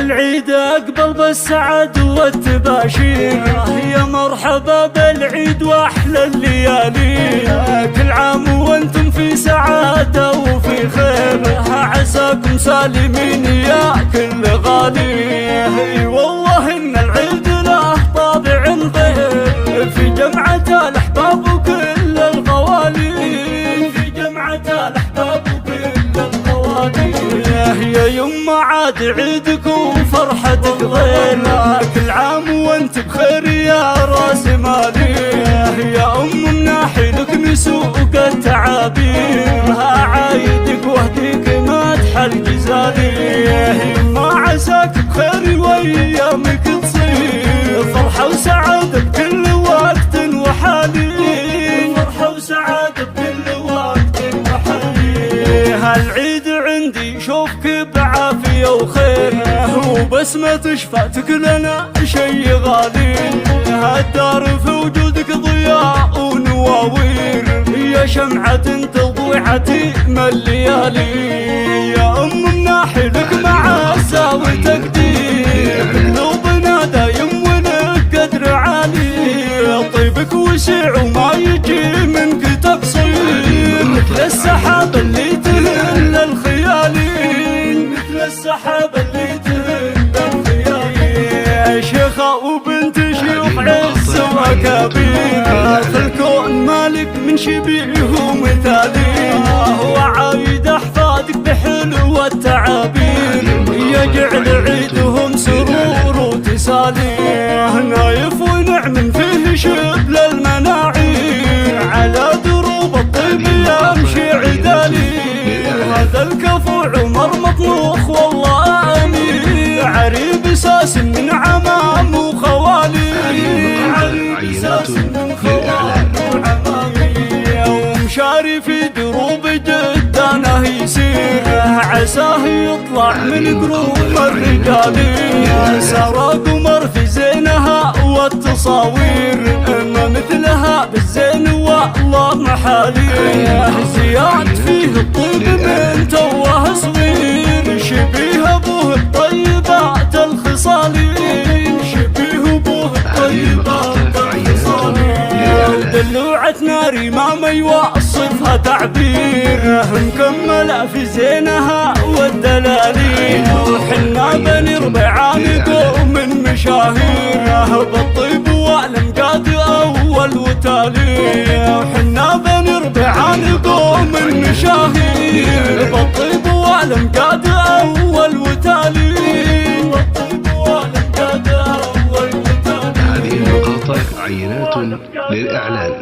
العيد أقبل بالسعد والتباشير، يا مرحبا بالعيد وأحلى الليالي، كل عام وانتم في سعادة وفي خير، عساكم سالمين يا كل غالي. والله إن العيد له طابع غير في جمعة الأحباب وكل الغوالي، في جمعة الأحباب وكل الغوالي. يا يما عاد عيدك وفرحتك غير، كل عام وانت بخير يا راس مالي، يا أم مناحي لك نسوق التعابير، عايدك واهديك مدح الجزالي، ما عساك بخير وايامك تصير فرحة وسعادة بكل وقت وحالي، فرحة وسعادة بكل وقت وحالي. هالعيد عندي شوفك بعافية وخير، وبسمة شفاتك لنا شي غالي، هالدار في وجودك ضياء ونواوير، يا شمعة تضوي عتيم الليالي، يا أم مناحي لك معزة وتقدير، قلوبنا دايم ولك قدر عالي، طيبك وسع وما يجي منك تقصير، مثل السحاب اللي تهل الخيالي، مثل السحاب اللي تهل الخيالي. شيخة وبنت شيوخ عز وكبير، في الكون مالك من شبيه مثالي، وعايد أحفادك بحلو التعابير، يجعل عيدهم سرور وتسالي، نايف ونعم فيه شبل المناعير، على دروب الطيب يمشي عدالي، هذا الكفو عمر مطلوخ والله أمير، عريب ساس من عمام وخوالي، عريب ساس من خوالي وعمامي، ومشاري في دروب جدانه يسير، عساه يطلع من قروب الرجالي، سرى قمر في زينها والتصاوير، ما مثلها بالزين والله محالي، زياد فيه الطيب من توه صغير، شبيه ابوه بطيبات الخصالي، شبيه ابوه بطيبات الخصالي، دلوعة ناري ما يوصفها تعبير، مكملة في زينها والدلالي، وحنا بني ربيعان قوم مشاهير، بالطيب والانقاد اول وتالي، وحنا بني ربيعان قوم مشاهير، بالطيب والانقاد اول وتالي، بالطيب والانقاد اول وتالي. هذه المقاطع عينات للإعلان.